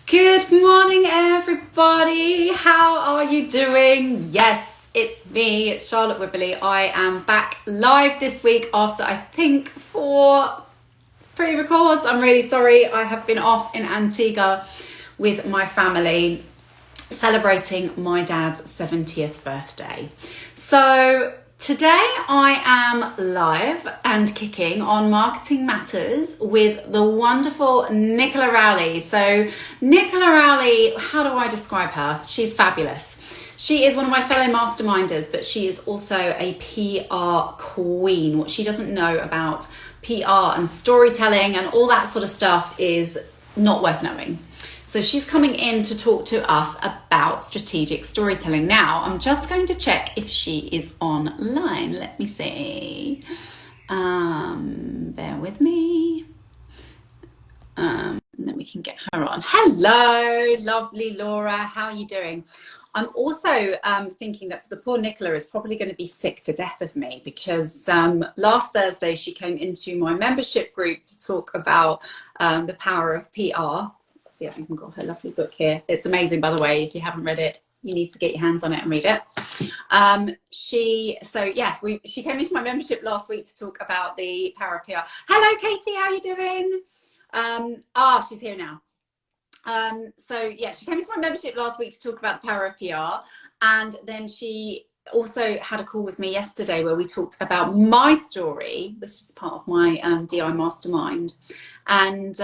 Good morning, everybody. How are you doing? Yes, it's me, it's Charlotte Wibberley. I am back live this week after I think 4 pre-records. I'm really sorry. I have been off in Antigua with my family celebrating my dad's 70th birthday. So today I am live and kicking on Marketing Matters with the wonderful Nicola Rowley. So Nicola Rowley, how do I describe her? She's fabulous. She is one of my fellow masterminders, but she is also a PR queen. What she doesn't know about PR and storytelling and all that sort of stuff is not worth knowing. So she's coming in to talk to us about strategic storytelling. Now, I'm just going to check if she is online. Let me see. Bear with me. And then we can get her on. Hello, lovely Laura. How are you doing? I'm also thinking that the poor Nicola is probably going to be sick to death of me because last Thursday she came into my membership group to talk about the power of PR. See, I've even got her lovely book here. It's amazing, by the way. If you haven't read it, you need to get your hands on it and read it. She came into my membership last week to talk about the power of PR. Hello, Katie. How are you doing? She's here now. She came into my membership last week to talk about the power of PR, and then she also had a call with me yesterday where we talked about my story. This is part of my DI mastermind, and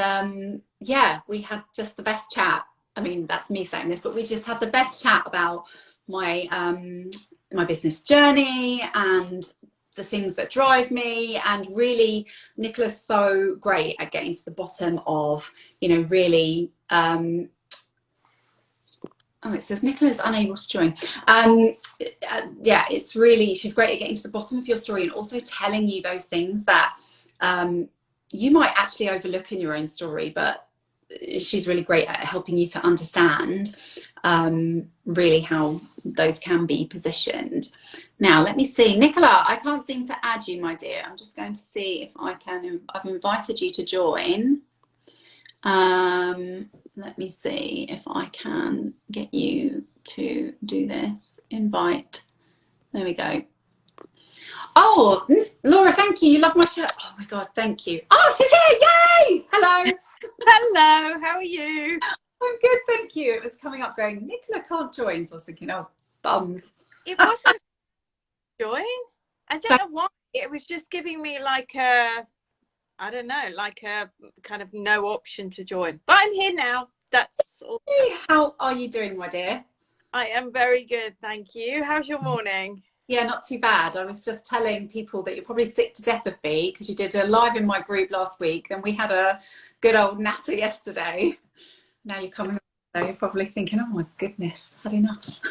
we had just the best chat. I mean, that's me saying this, but we just had the best chat about my my business journey and the things that drive me. And really, Nicola's so great at getting to the bottom of, really. It says Nicola's unable to join. It's really, she's great at getting to the bottom of your story and also telling you those things that you might actually overlook in your own story, but she's really great at helping you to understand really how those can be positioned. Now, let me see. Nicola, I can't seem to add you, my dear. I'm just going to see if I can. I've invited you to join. Let me see if I can get you to do this. Invite. There we go. Oh, Laura, thank you. You love my shirt. Oh my God, thank you. Oh, she's here. Yay! Hello. Hello, how are you? I'm good, thank you. It was coming up going, Nicola can't join. So I was thinking, oh, bums. It wasn't join. I don't know why. It was just giving me like a kind of no option to join. But I'm here now. That's all. Hey, how are you doing, my dear? I am very good, thank you. How's your morning? Yeah, not too bad. I was just telling people that you're probably sick to death of me because you did a live in my group last week. Then we had a good old natter yesterday. Now you're coming, so you're probably thinking, oh my goodness, had enough.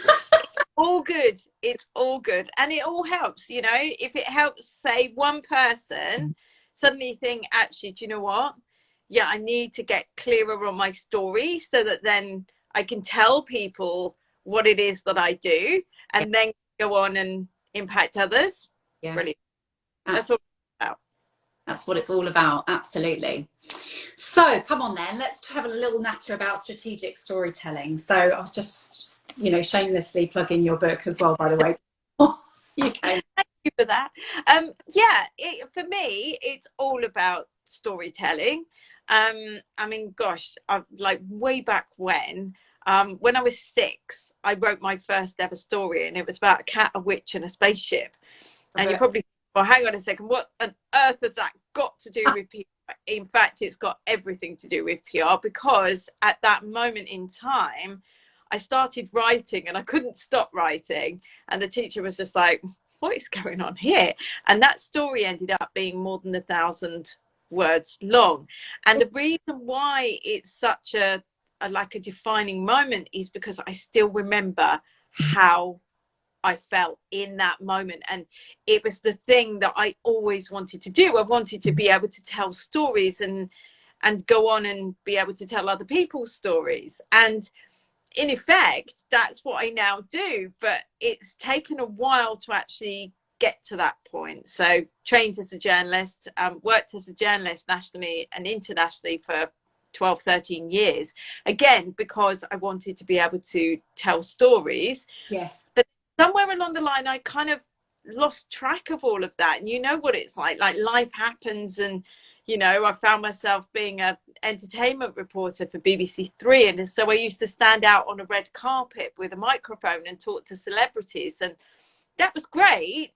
All good. It's all good. And it all helps, if it helps, say, one person suddenly think, actually, do you know what? Yeah, I need to get clearer on my story so that then I can tell people what it is that I do and then go on and impact others. Yeah. Brilliant. That's all it's about. That's what it's all about. Absolutely. So come on then, let's have a little natter about strategic storytelling. So I was just shamelessly plugging your book as well, by the way. You can. Thank you for that. For me, it's all about storytelling. I mean, gosh, like way back when I was 6, I wrote my first ever story, and it was about a cat, a witch, and a spaceship. And you're probably, well, hang on a second, what on earth has that got to do with PR? In fact, it's got everything to do with PR, because at that moment in time, I started writing and I couldn't stop writing. And the teacher was just like, what is going on here? And that story ended up being more than 1,000 words long. And the reason why it's such a defining moment is because I still remember how I felt in that moment, and it was the thing that I always wanted to do. I wanted to be able to tell stories and go on and be able to tell other people's stories, and in effect that's what I now do. But it's taken a while to actually get to that point. So trained as a journalist, worked as a journalist nationally and internationally for 12, 13 years. Again, because I wanted to be able to tell stories. Yes. But somewhere along the line, I kind of lost track of all of that. And you know what it's like life happens. And, you know, I found myself being a entertainment reporter for BBC Three. And so I used to stand out on a red carpet with a microphone and talk to celebrities. And that was great,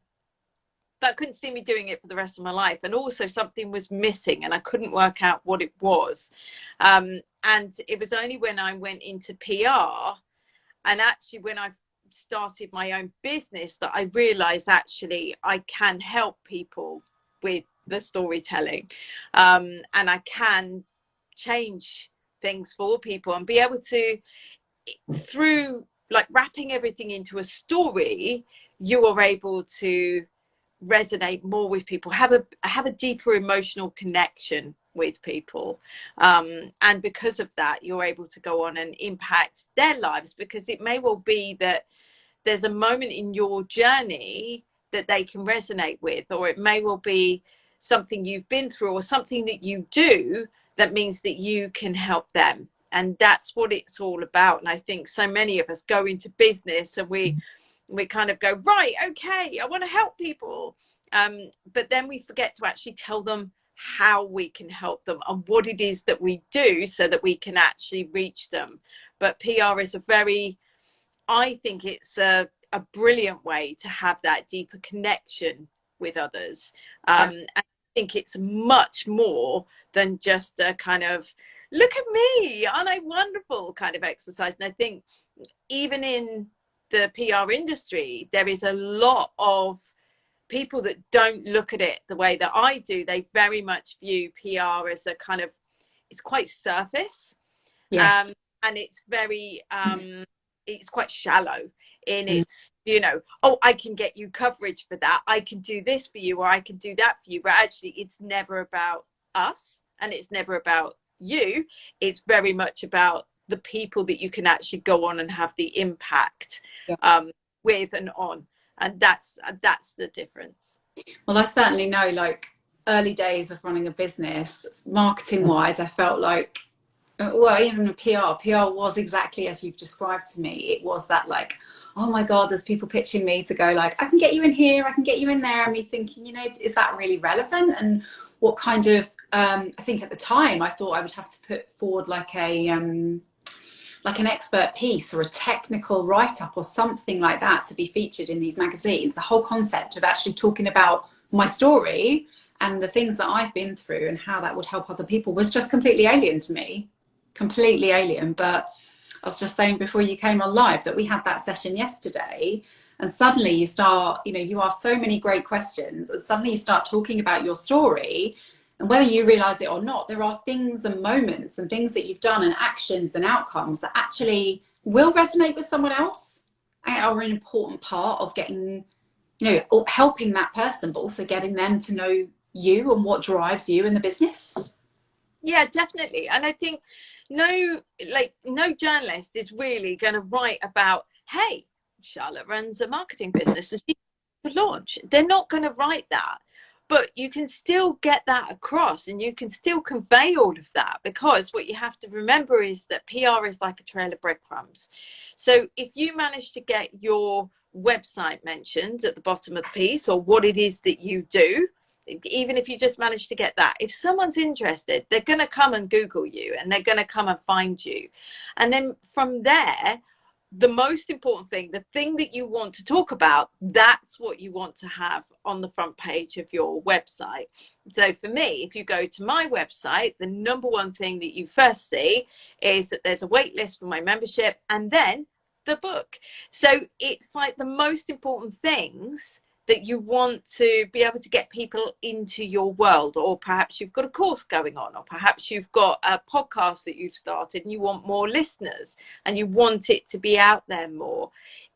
but I couldn't see me doing it for the rest of my life. And also something was missing and I couldn't work out what it was. And it was only when I went into PR, and actually when I started my own business, that I realized actually I can help people with the storytelling, and I can change things for people and be able to, through like wrapping everything into a story, you are able to resonate more with people, have a deeper emotional connection with people, and because of that you're able to go on and impact their lives, because it may well be that there's a moment in your journey that they can resonate with, or it may well be something you've been through or something that you do that means that you can help them. And that's what it's all about. And I think so many of us go into business and we kind of go, right, okay, I want to help people, but then we forget to actually tell them how we can help them and what it is that we do so that we can actually reach them. But PR is I think it's a brilliant way to have that deeper connection with others. And I think it's much more than just a kind of, look at me, aren't I wonderful kind of exercise. And I think even in the PR industry, there is a lot of people that don't look at it the way that I do. They very much view PR as a kind of, it's quite surface. Yes. And it's very, it's quite shallow in its, you know, oh, I can get you coverage for that. I can do this for you, or I can do that for you. But actually, it's never about us and it's never about you. It's very much about the people that you can actually go on and have the impact with and on. And that's the difference. Well, I certainly know, like, early days of running a business, marketing wise, I felt like, well, even PR was exactly as you've described to me. It was that, like, oh my God, there's people pitching me to go, like, I can get you in here, I can get you in there. And me thinking, you know, is that really relevant? And what kind of, I think at the time I thought I would have to put forward like an expert piece or a technical write-up or something like that to be featured in these magazines. The whole concept of actually talking about my story and the things that I've been through and how that would help other people was just completely alien to me. Completely alien. But I was just saying before you came on live that we had that session yesterday, and suddenly you start, you know, you ask so many great questions, and suddenly you start talking about your story, and whether you realize it or not, there are things and moments and things that you've done and actions and outcomes that actually will resonate with someone else and are an important part of getting, you know, or helping that person, but also getting them to know you and what drives you in the business. Yeah, definitely. And I think no journalist is really going to write about, hey, Charlotte runs a marketing business and she's to launch. They're not going to write that. But you can still get that across and you can still convey all of that, because what you have to remember is that PR is like a trail of breadcrumbs. So if you manage to get your website mentioned at the bottom of the piece, or what it is that you do, even if you just manage to get that, if someone's interested, they're going to come and Google you and they're going to come and find you. And then from there, the most important thing, the thing that you want to talk about, that's what you want to have on the front page of your website. So for me, if you go to my website, the number one thing that you first see is that there's a wait list for my membership and then the book. So it's like the most important things that you want to be able to get people into your world. Or perhaps you've got a course going on, or perhaps you've got a podcast that you've started and you want more listeners and you want it to be out there more.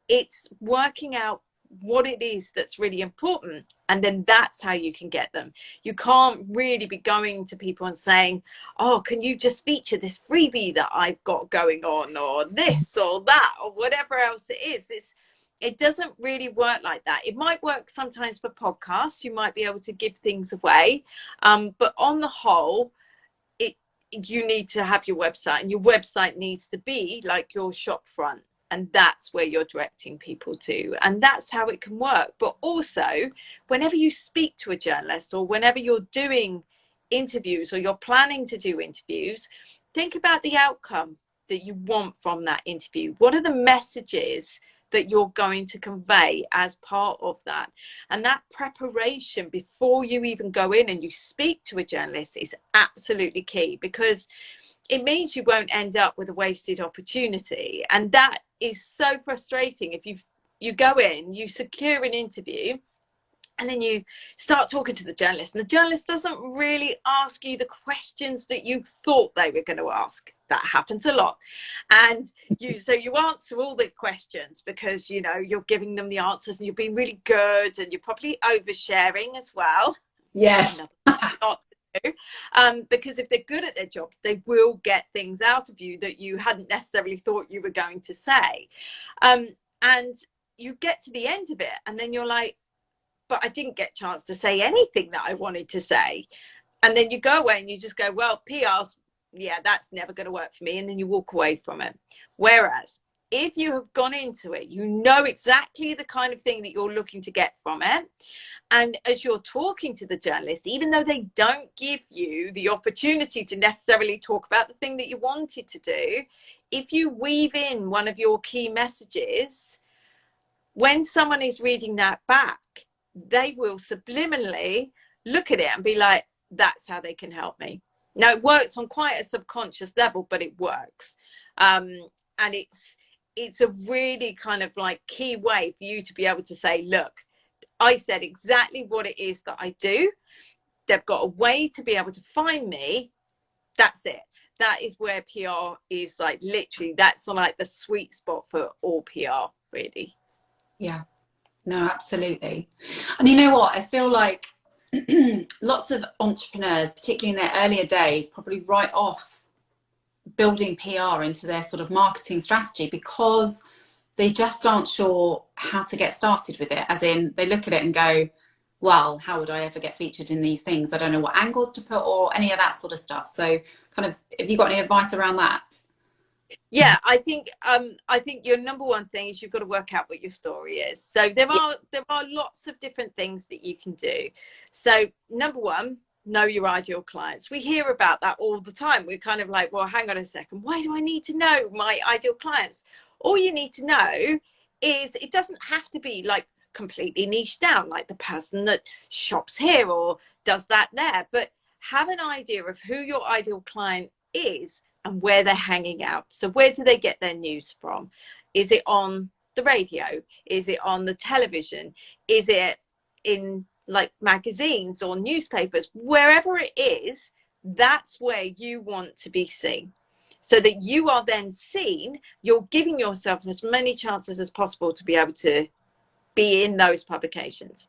It's working out what it is that's really important, and then that's how you can get them. You can't really be going to people and saying, oh, can you just feature this freebie that I've got going on, or this or that, or whatever else it is. It doesn't really work like that. It might work sometimes for podcasts. You might be able to give things away. But on the whole, you need to have your website, and your website needs to be like your shop front, and that's where you're directing people to, and that's how it can work. But also, whenever you speak to a journalist, or whenever you're doing interviews, or you're planning to do interviews, think about the outcome that you want from that interview. What are the messages that you're going to convey as part of that? And that preparation before you even go in and you speak to a journalist is absolutely key, because it means you won't end up with a wasted opportunity. And that is so frustrating if you go in, you secure an interview, and then you start talking to the journalist, and the journalist doesn't really ask you the questions that you thought they were going to ask. That happens a lot. And you answer all the questions because, you know, you're giving them the answers, and you're being really good, and you're probably oversharing as well. Yes. Not to do. Because if they're good at their job, they will get things out of you that you hadn't necessarily thought you were going to say. And you get to the end of it, and then you're like, but I didn't get a chance to say anything that I wanted to say. And then you go away and you just go, well, PR's, yeah, that's never going to work for me. And then you walk away from it. Whereas if you have gone into it, you know exactly the kind of thing that you're looking to get from it. And as you're talking to the journalist, even though they don't give you the opportunity to necessarily talk about the thing that you wanted to do, if you weave in one of your key messages, when someone is reading that back, they will subliminally look at it and be like, that's how they can help me. Now, it works on quite a subconscious level, but it works. And it's a really kind of like key way for you to be able to say, look, I said exactly what it is that I do. They've got a way to be able to find me. That's it. That is where PR is, like, literally, that's like the sweet spot for all PR, really. Yeah. No, absolutely. And you know what? I feel like lots of entrepreneurs, particularly in their earlier days, probably write off building PR into their sort of marketing strategy because they just aren't sure how to get started with it. As in, they look at it and go, well, how would I ever get featured in these things? I don't know what angles to put or any of that sort of stuff. So kind of, have you got any advice around that? Yeah, I think your number one thing is you've got to work out what your story is. So there are lots of different things that you can do. So number one, know your ideal clients. We hear about that all the time. We're kind of like, well, hang on a second, why do I need to know my ideal clients? All you need to know is it doesn't have to be like completely niche down, like the person that shops here or does that there, but have an idea of who your ideal client is and where they're hanging out. So where do they get their news from? Is it on the radio? Is it on the television? Is it in like magazines or newspapers? Wherever it is, that's where you want to be seen. So that you are then seen, you're giving yourself as many chances as possible to be able to be in those publications.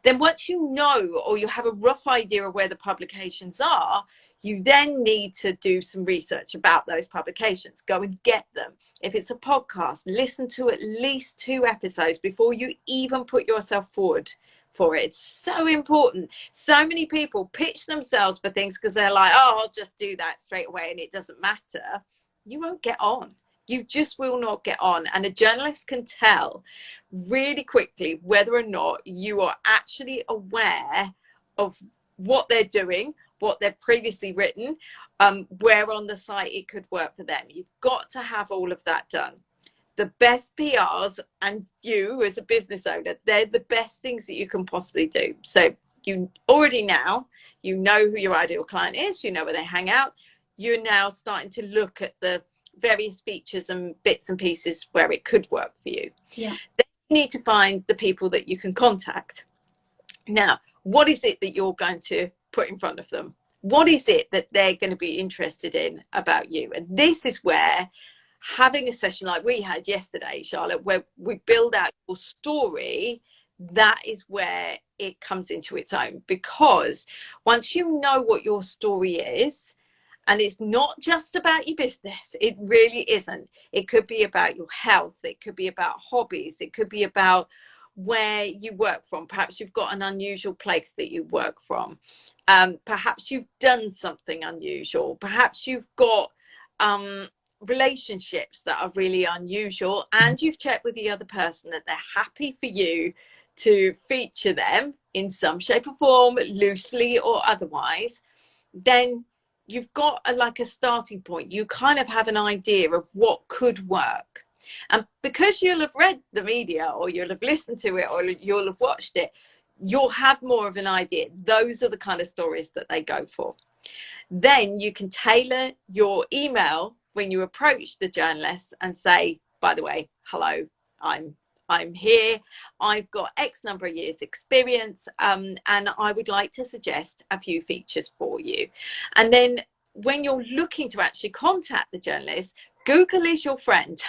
Then once you know, or you have a rough idea of where the publications are, you then need to do some research about those publications. Go and get them. If it's a podcast, listen to at least 2 episodes before you even put yourself forward for it. It's so important. So many people pitch themselves for things because they're like, oh, I'll just do that straight away and it doesn't matter. You won't get on. You just will not get on. And a journalist can tell really quickly whether or not you are actually aware of what they're doing, what they've previously written, where on the site it could work for them. You've got to have all of that done. The best PRs, and you as a business owner, they're the best things that you can possibly do. So you already now, you know who your ideal client is, you know where they hang out. You're now starting to look at the various features and bits and pieces where it could work for you. Yeah. Then you need to find the people that you can contact. Now, what is it that you're going to put in front of them? What is it that they're going to be interested in about you? And this is where having a session like we had yesterday, Charlotte, where we build out your story, that is where it comes into its own. Because once you know what your story is, and it's not just about your business, it really isn't. It could be about your health. It could be about hobbies. It could be about where you work from. Perhaps you've got an unusual place that you work from. Perhaps you've done something unusual. Perhaps you've got relationships that are really unusual, and you've checked with the other person that they're happy for you to feature them in some shape or form, loosely or otherwise. Then you've got a starting point. You kind of have an idea of what could work. And because you'll have read the media, or you'll have listened to it, or you'll have watched it, you'll have more of an idea. Those are the kind of stories that they go for. Then you can tailor your email when you approach the journalist and say, by the way, hello, I'm here. I've got X number of years experience, and I would like to suggest a few features for you. And then when you're looking to actually contact the journalist, Google is your friend.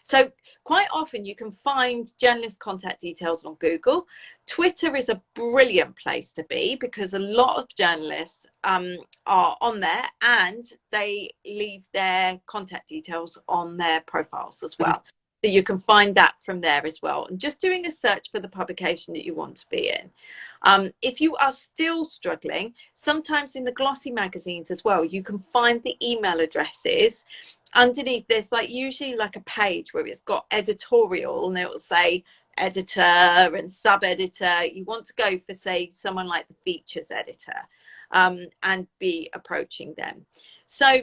So quite often you can find journalist contact details on Google. Twitter is a brilliant place to be, because a lot of journalists are on there, and they leave their contact details on their profiles as well. So you can find that from there as well. And just doing a search for the publication that you want to be in. If you are still struggling, sometimes in the glossy magazines as well, you can find the email addresses. Underneath, there's usually a page where it's got editorial, and it will say editor and sub-editor. You want to go for, say, someone like the features editor, and be approaching them. So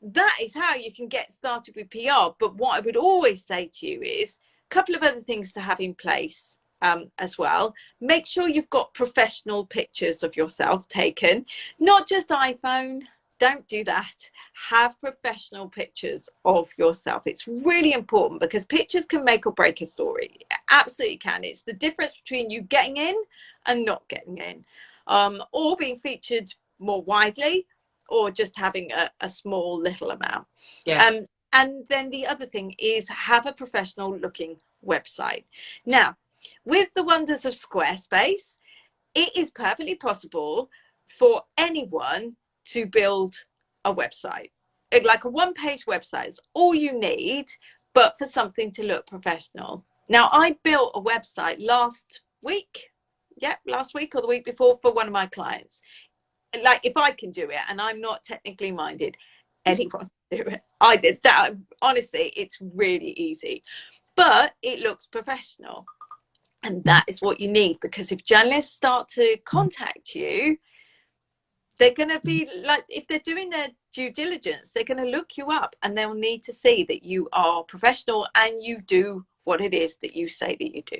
that is how you can get started with PR. But what I would always say to you is a couple of other things to have in place as well. Make sure you've got professional pictures of yourself taken, not just iPhone. Don't do that. Have professional pictures of yourself. It's really important, because pictures can make or break a story. It absolutely can. It's the difference between you getting in and not getting in, or being featured more widely, or just having a small little amount. Yeah. And then the other thing is, have a professional looking website. Now, with the wonders of Squarespace, it is perfectly possible for anyone to build a website. Like a one-page website is all you need, but for something to look professional. Now, I built a website last week or the week before, for one of my clients. If I can do it, and I'm not technically minded, anyone can do it. I did that. Honestly, it's really easy, but it looks professional. And that is what you need, because if journalists start to contact you, they're going to be if they're doing their due diligence, they're going to look you up, and they'll need to see that you are professional and you do what it is that you say that you do.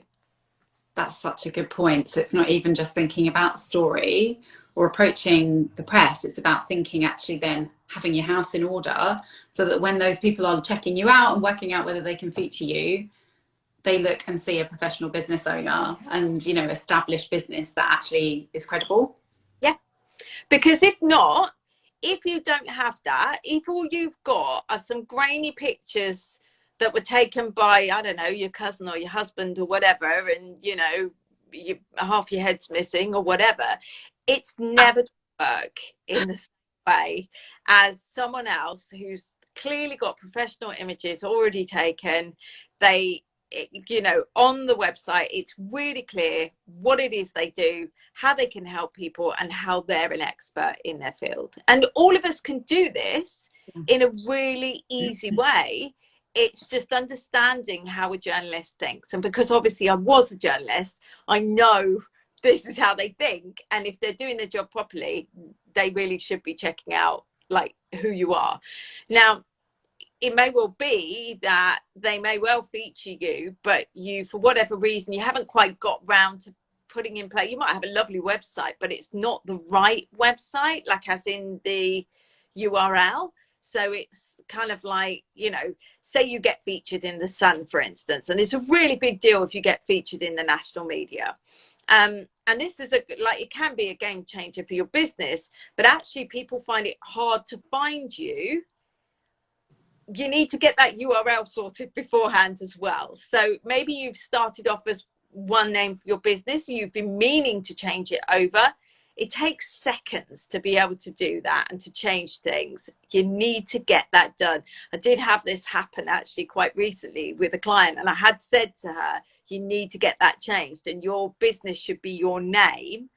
That's such a good point. So it's not even just thinking about the story or approaching the press. It's about thinking, actually then having your house in order, so that when those people are checking you out and working out whether they can feature you, they look and see a professional business owner and, established business that actually is credible. Yeah. Because if not, if you don't have that, if all you've got are some grainy pictures that were taken by, I don't know, your cousin or your husband or whatever, and, half your head's missing or whatever, it's never to work in the same way as someone else who's clearly got professional images already taken. On the website, it's really clear what it is they do, how they can help people, and how they're an expert in their field. And all of us can do this in a really easy way. It's just understanding how a journalist thinks. And because obviously I was a journalist, I know this is how they think. And if they're doing their job properly, they really should be checking out who you are. Now, it may well be that they may well feature you, but you, for whatever reason, you haven't quite got round to putting in place. You might have a lovely website, but it's not the right website, as in the URL. So it's kind of say you get featured in the Sun, for instance, and it's a really big deal if you get featured in the national media. And this is it can be a game changer for your business, but actually people find it hard to find you. You need to get that URL sorted beforehand as well. So maybe you've started off as one name for your business, you've been meaning to change it over. It takes seconds to be able to do that and to change things. You need to get that done. I did have this happen actually quite recently with a client, and I had said to her, you need to get that changed and your business should be your name.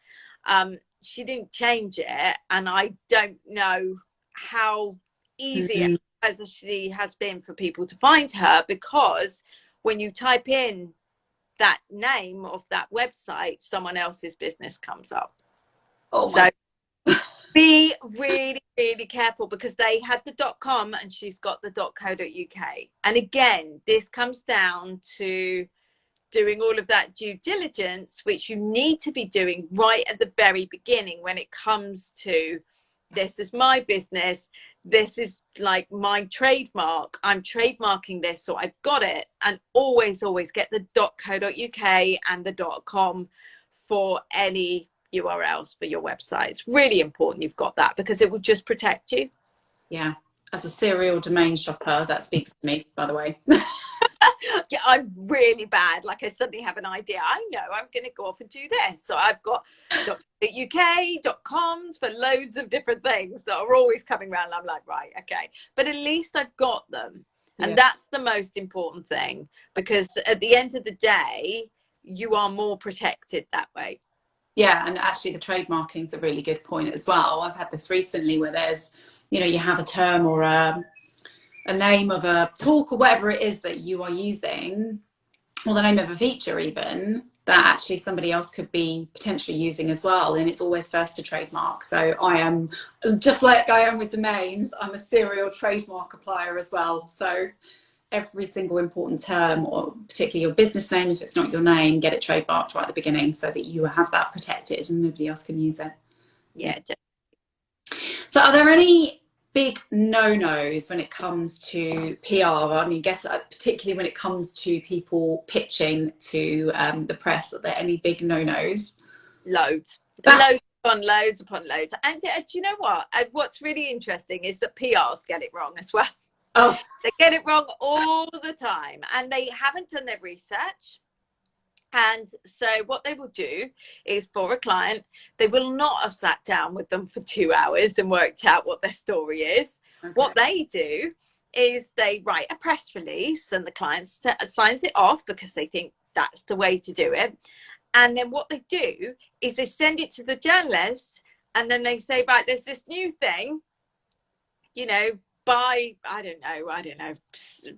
She didn't change it, and I don't know how easy Mm. as she has been for people to find her, because when you type in that name of that website, someone else's business comes up. Oh so my. be really, really careful, because they had the .com and she's got the .co.uk. And again, this comes down to doing all of that due diligence, which you need to be doing right at the very beginning when it comes to, this is my business, this is like my trademark, I'm trademarking this, so I've got it. And always get the .co.uk and the .com for any URLs for your website. It's really important you've got that, because it will just protect you. Yeah, as a serial domain shopper, that speaks to me, by the way. Yeah, I'm really bad. Like, I suddenly have an idea. I know I'm going to go off and do this. So I've got .uk, .coms for loads of different things that are always coming around. And I'm like, right, okay. But at least I've got them. And Yeah. that's the most important thing, because at the end of the day, you are more protected that way. Yeah, and actually the trademarking is a really good point as well. I've had this recently where there's, you have a term or a name of a talk or whatever it is that you are using, or the name of a feature even, that actually somebody else could be potentially using as well, and it's always first to trademark. So I am, just like I am with domains, I'm a serial trademark applier as well. So every single important term, or particularly your business name, if it's not your name, get it trademarked right at the beginning so that you have that protected and nobody else can use it. Yeah. So are there any big no-nos when it comes to PR? I mean, guess particularly when it comes to people pitching to the press, are there any big no-nos? Loads upon loads upon loads. And do you know what? What's really interesting is that PRs get it wrong as well. Oh, they get it wrong all the time, and they haven't done their research. And so what they will do is, for a client, they will not have sat down with them for 2 hours and worked out what their story is. Okay. What they do is they write a press release, and the client signs it off because they think that's the way to do it. And then what they do is they send it to the journalist, and then they say, right, there's this new thing, buy, I don't know,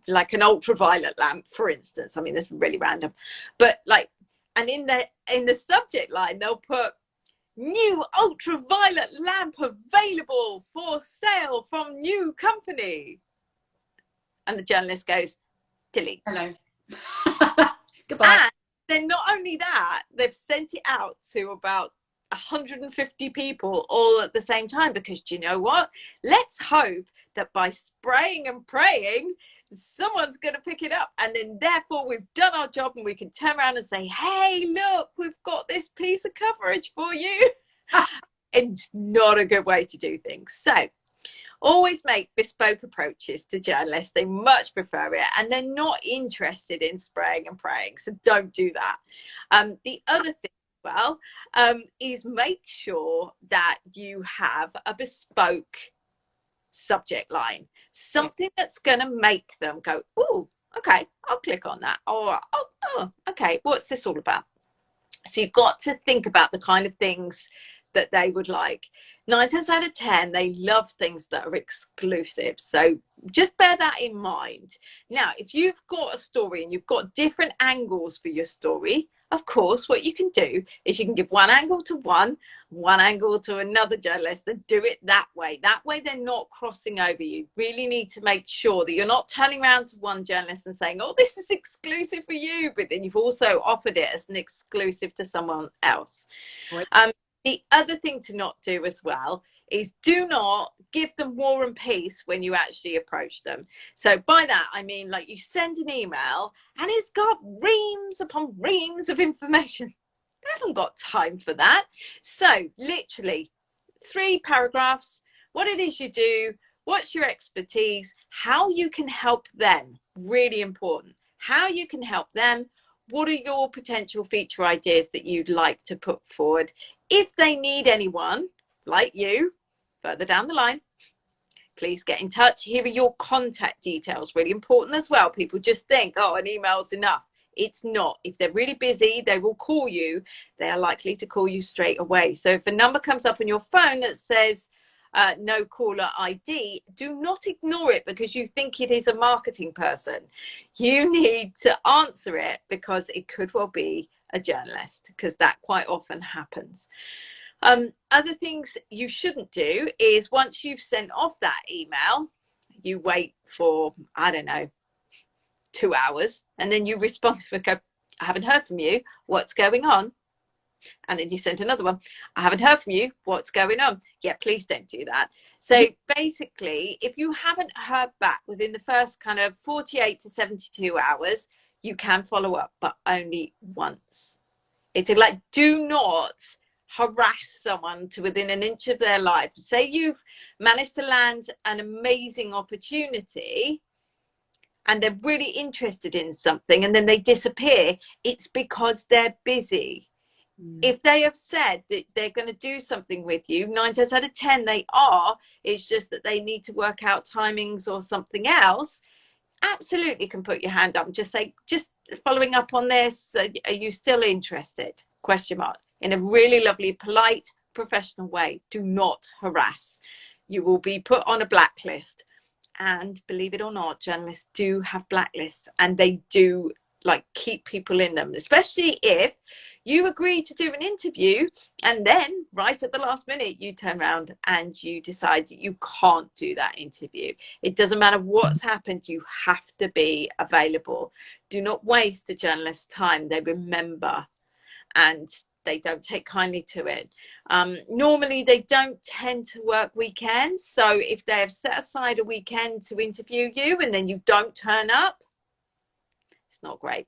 like an ultraviolet lamp, for instance. I mean, this is really random, but like, and in the subject line, they'll put new ultraviolet lamp available for sale from new company. And the journalist goes, delete. Hello. Goodbye. And then not only that, they've sent it out to about 150 people all at the same time, because do you know what? Let's hope that by spraying and praying, someone's going to pick it up, and then therefore we've done our job, and we can turn around and say, hey, look, we've got this piece of coverage for you. It's not a good way to do things. So always make bespoke approaches to journalists. They much prefer it, and they're not interested in spraying and praying, so don't do that. The other thing is make sure that you have a bespoke subject line, something that's going to make them go, oh, okay, I'll click on that, or oh, okay, what's this all about? So you've got to think about the kind of things that they would like. 9 times out of 10, they love things that are exclusive. So just bear that in mind. Now, if you've got a story and you've got different angles for your story, of course, what you can do is you can give one angle to one angle to another journalist, and do it that way. That way they're not crossing over you. Really need to make sure that you're not turning around to one journalist and saying, oh, this is exclusive for you, but then you've also offered it as an exclusive to someone else. Right. The other thing to not do as well is do not give them War and Peace when you actually approach them. So by that, I mean, like, you send an email and it's got reams upon reams of information. They haven't got time for that. So literally 3 paragraphs, what it is you do, what's your expertise, how you can help them, really important, how you can help them, what are your potential feature ideas that you'd like to put forward. If they need anyone like you further down the line, please get in touch. Here are your contact details, really important as well. People just think, oh, an email's enough. It's not. If they're really busy, they will call you. They are likely to call you straight away. So if a number comes up on your phone that says no caller ID, do not ignore it because you think it is a marketing person. You need to answer it because it could well be a journalist, because that quite often happens. Other things you shouldn't do is, once you've sent off that email, you wait for, I don't know, 2 hours, and then you respond and go, I haven't heard from you, what's going on? And then you send another one, I haven't heard from you, what's going on? Yeah, please don't do that. So basically, if you haven't heard back within the first kind of 48 to 72 hours, you can follow up, but only once. It's like, do not harass someone to within an inch of their life. Say you've managed to land an amazing opportunity and they're really interested in something and then they disappear. It's because they're busy. If they have said that they're going to do something with you, 9 times out of 10 they are. It's just that they need to work out timings or something else. Absolutely can put your hand up and just say, just following up on this, are you still interested? Question mark. In a really lovely, polite, professional way. Do not harass. You will be put on a blacklist. And believe it or not, journalists do have blacklists, and they do like keep people in them, especially if you agree to do an interview and then right at the last minute you turn around and you decide that you can't do that interview. It doesn't matter what's happened, you have to be available. Do not waste a journalist's time. They remember and they don't take kindly to it. Normally they don't tend to work weekends, so if they have set aside a weekend to interview you and then you don't turn up, it's not great.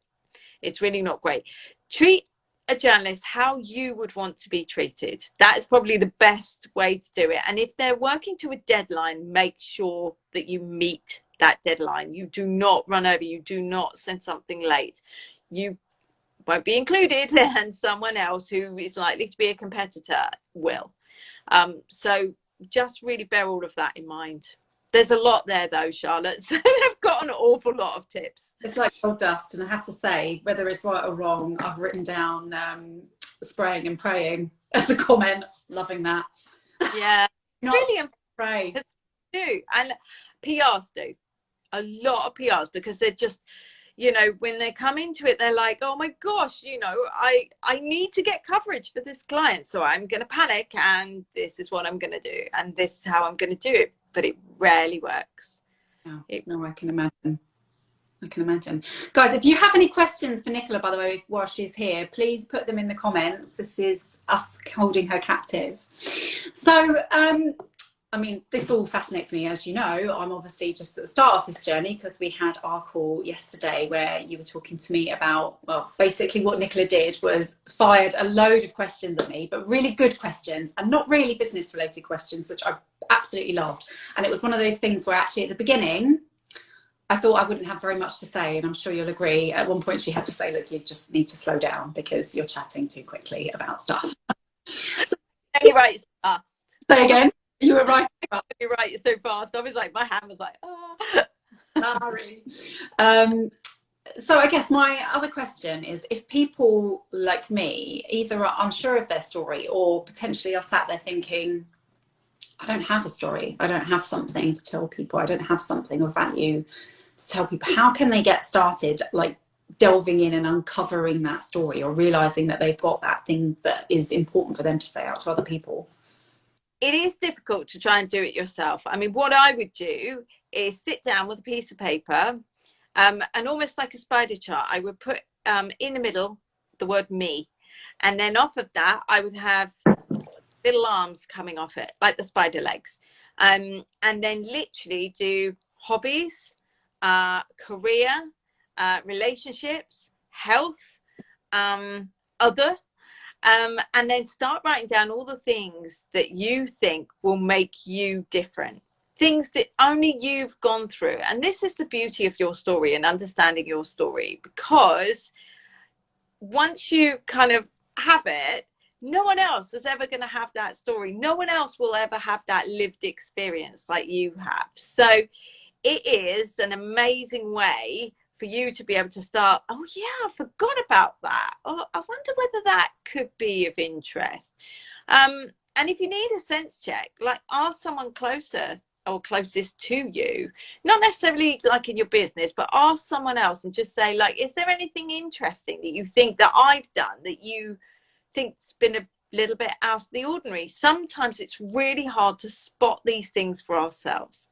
It's really not great. Treat a journalist how you would want to be treated. That is probably the best way to do it. And if they're working to a deadline, make sure that you meet that deadline. You do not run over, you do not send something late. You won't be included and someone else who is likely to be a competitor will. So just really bear all of that in mind. There's a lot there though, Charlotte, so they've got an awful lot of tips. It's like gold dust, and I have to say, whether it's right or wrong, I've written down spraying and praying as a comment. Loving that. Yeah. Really pray. Do. And PRs do. A lot of PRs, because they're just, you know, when they come into it, they're like, oh my gosh, you know, I need to get coverage for this client, so I'm going to panic and this is what I'm going to do and this is how I'm going to do it. But it rarely works. Yeah, no, I can imagine. I can imagine. Guys, if you have any questions for Nicola, by the way, while she's here, please put them in the comments. This is us holding her captive. So, I mean, this all fascinates me, as you know. I'm obviously just at the start of this journey because we had our call yesterday where you were talking to me about, well, basically what Nicola did was fired a load of questions at me, but really good questions and not really business related questions, which I absolutely loved. And it was one of those things where actually at the beginning, I thought I wouldn't have very much to say, and I'm sure you'll agree. At one point she had to say, look, you just need to slow down because you're chatting too quickly about stuff. So, you're right, fast. Say again. You were right. You're right, so fast. I was like, my hand was like, oh. Sorry. So I guess my other question is, if people like me either are unsure of their story or potentially are sat there thinking, I don't have a story, I don't have something to tell people, I don't have something of value to tell people, how can they get started like delving in and uncovering that story or realizing that they've got that thing that is important for them to say out to other people? It is difficult to try and do it yourself. I mean, what I would do is sit down with a piece of paper and almost like a spider chart, I would put in the middle the word me. And then off of that, I would have little arms coming off it, like the spider legs. And then literally do hobbies, career, relationships, health, other. And then start writing down all the things that you think will make you different, things that only you've gone through. And this is the beauty of your story and understanding your story, because once you kind of have it, no one else is ever going to have that story. No one else will ever have that lived experience like you have. So it is an amazing way for you to be able to start, oh yeah, I forgot about that, or I wonder whether that could be of interest. And if you need a sense check, like ask someone closer or closest to you, not necessarily like in your business, but ask someone else and just say, like, is there anything interesting that you think that I've done that you think's been a little bit out of the ordinary? Sometimes it's really hard to spot these things for ourselves.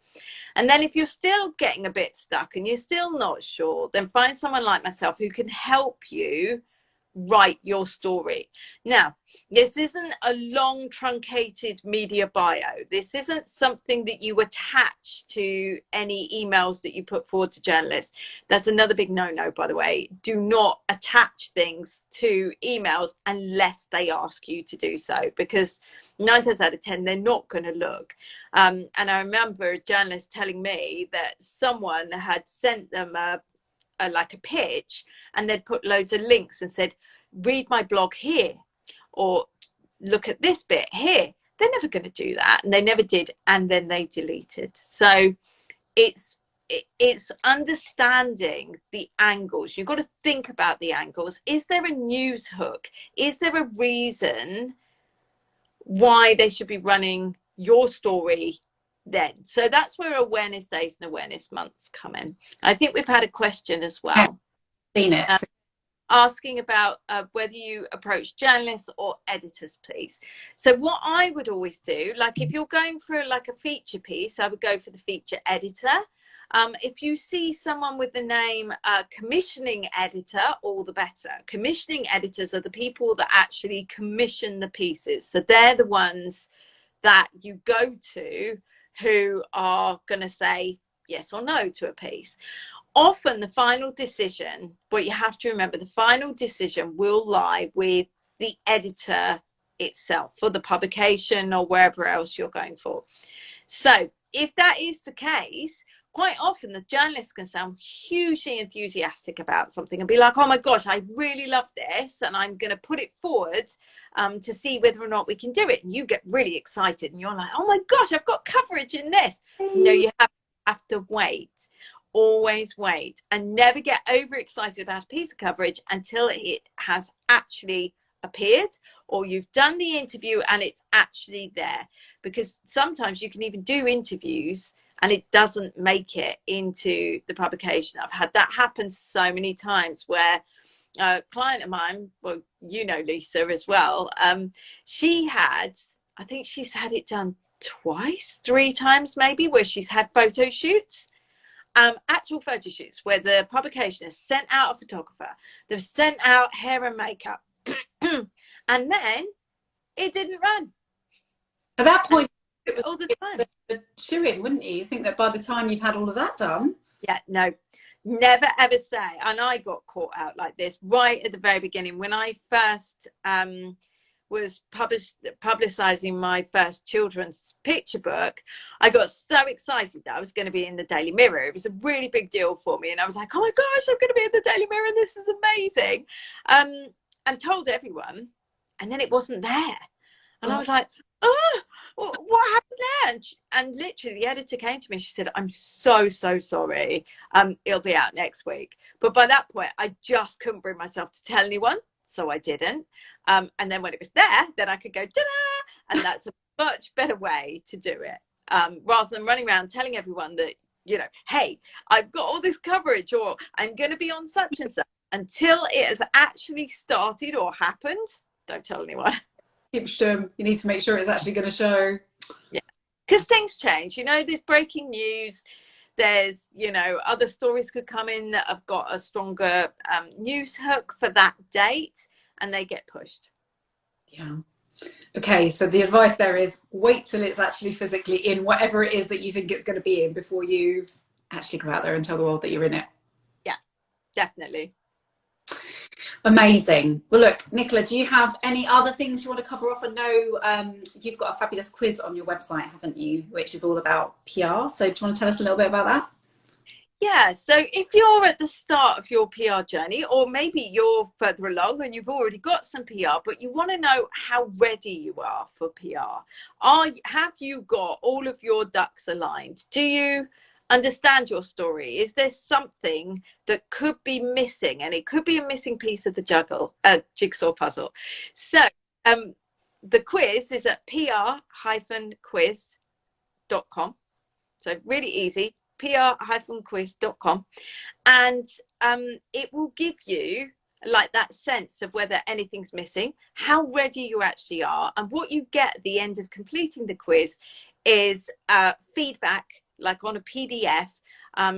And then if you're still getting a bit stuck and you're still not sure, then find someone like myself who can help you write your story. Now, this isn't a long truncated media bio. This isn't something that you attach to any emails that you put forward to journalists. That's another big no-no, by the way. Do not attach things to emails unless they ask you to do so, because 9 times out of 10 they're not going to look. And I remember a journalist telling me that someone had sent them like a pitch, and they'd put loads of links and said, read my blog here, or look at this bit here. They're never going to do that, and they never did, and then they deleted. So it's understanding the angles. You've got to think about the angles. Is there a news hook? Is there a reason why they should be running your story then? So that's where awareness days and awareness months come in. I think we've had a question as well. Seen it. Asking about whether you approach journalists or editors, please. So what I would always do, like if you're going for like a feature piece, I would go for the feature editor. If you see someone with the name commissioning editor, all the better. Commissioning editors are the people that actually commission the pieces. So they're the ones that you go to who are going to say yes or no to a piece. Often the final decision, but you have to remember, the final decision will lie with the editor itself for the publication or wherever else you're going for. So if that is the case, quite often the journalist can sound hugely enthusiastic about something and be like, oh my gosh, I really love this, and I'm going to put it forward to see whether or not we can do it. And you get really excited and you're like, oh my gosh, I've got coverage in this. No, you have to wait. Always wait, and never get overexcited about a piece of coverage until it has actually appeared, or you've done the interview and it's actually there. Because sometimes you can even do interviews and it doesn't make it into the publication. I've had that happen so many times, where a client of mine, well, you know Lisa as well, she had, I think she's had it done twice, 3 times maybe, where she's had photo shoots. Actual photo shoots where the publication has sent out a photographer, they've sent out hair and makeup, and then it didn't run. At that point, it was all the time. The shoe-in, wouldn't you? You think that by the time you've had all of that done? Yeah, no, never ever say. And I got caught out like this right at the very beginning when I first was publicizing my first children's picture book. I got so excited that I was going to be in the Daily Mirror. It was a really big deal for me, and I was like, oh my gosh, I'm going to be in the Daily Mirror, this is amazing, and told everyone, and then it wasn't there, and I was like, oh, what happened there? And literally the editor came to me, she said, I'm so sorry, it'll be out next week. But by that point I just couldn't bring myself to tell anyone, so I didn't. And then when it was there, then I could go, ta-da! And that's a much better way to do it, rather than running around telling everyone that, you know, hey, I've got all this coverage, or I'm going to be on such and such. Until it has actually started or happened, don't tell anyone. You need to make sure it's actually going to show. Yeah, because things change. You know, there's breaking news. There's, you know, other stories could come in that have got a stronger news hook for that date, and they get pushed. Yeah. Okay, so the advice there is wait till it's actually physically in whatever it is that you think it's going to be in before you actually go out there and tell the world that you're in it. Yeah, definitely. Amazing. Well, look, Nicola, do you have any other things you want to cover off? I know you've got a fabulous quiz on your website, haven't you, which is all about PR. So do you want to tell us a little bit about that? Yeah, so if you're at the start of your PR journey, or maybe you're further along and you've already got some PR, but you want to know how ready you are for PR. Have you got all of your ducks aligned? Do you understand your story. Is there something that could be missing? And it could be a missing piece of the jigsaw puzzle. So the quiz is at pr-quiz.com. So really easy, pr-quiz.com. And it will give you like that sense of whether anything's missing, how ready you actually are. And what you get at the end of completing the quiz is feedback, like on a PDF,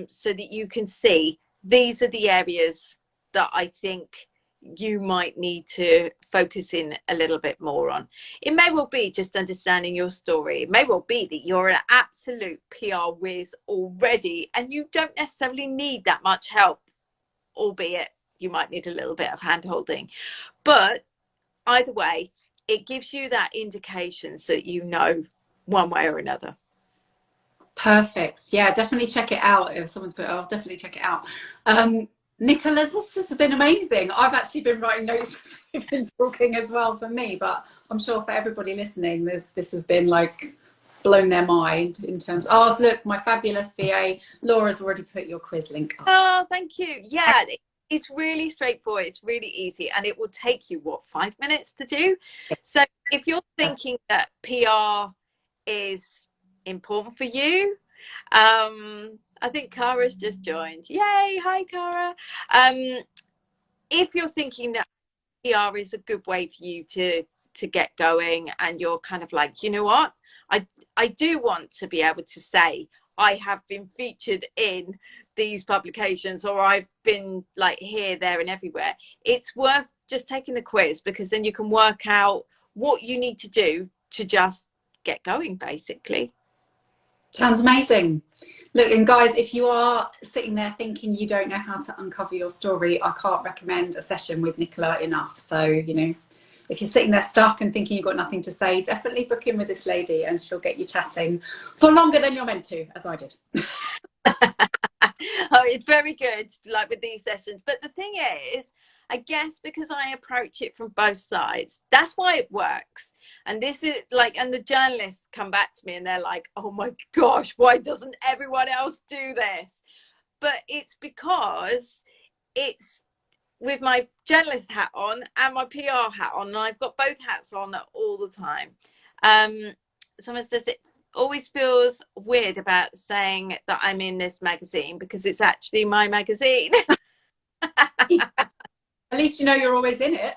so that you can see these are the areas that I think you might need to focus in a little bit more on. It may well be just understanding your story. It may well be that you're an absolute PR whiz already and you don't necessarily need that much help, albeit you might need a little bit of hand holding. But either way, it gives you that indication so that you know one way or another. Perfect. Yeah, definitely check it out. If someone's put it, I'll definitely check it out. Nicola, this has been amazing. I've actually been writing notes as we've been talking as well for me, but I'm sure for everybody listening, this has been like blown their mind in terms of, oh, look, my fabulous VA, Laura's already put your quiz link up. Oh, thank you. Yeah, it's really straightforward. It's really easy. And it will take you, 5 minutes to do? So if you're thinking that PR is important for you, I think Cara's just joined. Yay. Hi, Cara. If you're thinking that PR is a good way for you to get going and you're kind of like, you know what, I do want to be able to say I have been featured in these publications, or I've been like here, there and everywhere, it's worth just taking the quiz, because then you can work out what you need to do to just get going, basically. Sounds amazing. Look, and guys, if you are sitting there thinking you don't know how to uncover your story, I can't recommend a session with Nicola enough. So, you know, if you're sitting there stuck and thinking you've got nothing to say, definitely book in with this lady and she'll get you chatting for longer than you're meant to, as I did. Oh, it's very good, like with these sessions. But the thing is, I guess because I approach it from both sides, that's why it works. And this is like, and the journalists come back to me and they're like, oh my gosh, why doesn't everyone else do this? But it's because it's with my journalist hat on and my PR hat on, and I've got both hats on all the time. Someone says it always feels weird about saying that I'm in this magazine because it's actually my magazine. At least you know you're always in it.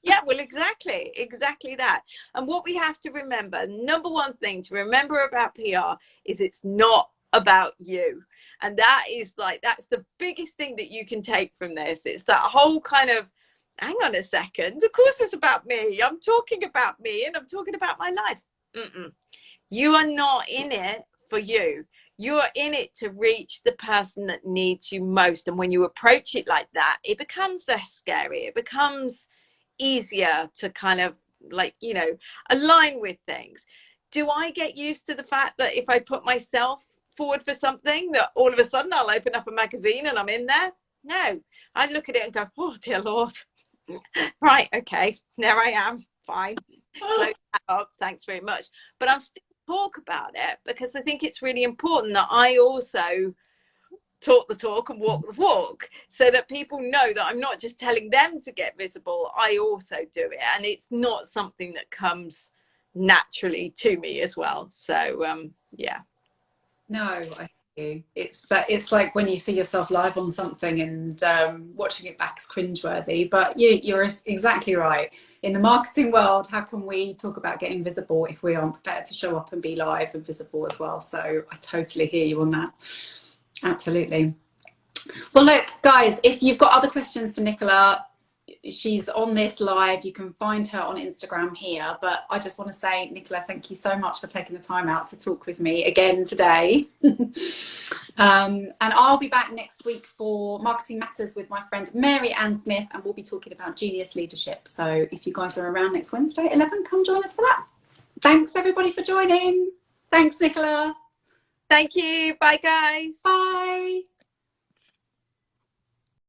Yeah, well, exactly that. And what we have to remember, number one thing to remember about PR is it's not about you. And that is like, that's the biggest thing that you can take from this. It's that whole kind of, hang on a second, of course it's about me. I'm talking about me and I'm talking about my life. You are not in it for you. You are in it to reach the person that needs you most. And when you approach it like that, it becomes less scary. It becomes easier to kind of like, you know, align with things. Do I get used to the fact that if I put myself forward for something, that all of a sudden I'll open up a magazine and I'm in there? No, I look at it and go, oh dear Lord. Right, okay, there I am, fine. Close that up, thanks very much. But I'm still talk about it because I think it's really important that I also talk the talk and walk the walk, so that people know that I'm not just telling them to get visible, I also do it, and it's not something that comes naturally to me as well. So yeah. No, I hear you. It's like when you see yourself live on something and watching it back is cringeworthy, but you're exactly right. In the marketing world, how can we talk about getting visible if we aren't prepared to show up and be live and visible as well? So I totally hear you on that. Absolutely. Well, look, guys, if you've got other questions for Nicola, she's on this live. You can find her on Instagram here. But I just want to say, Nicola, thank you so much for taking the time out to talk with me again today. And I'll be back next week for Marketing Matters with my friend Mary Ann Smith, and we'll be talking about genius leadership. So if you guys are around next Wednesday at 11, come join us for that. Thanks, everybody, for joining. Thanks, Nicola. Thank you. Bye, guys. Bye.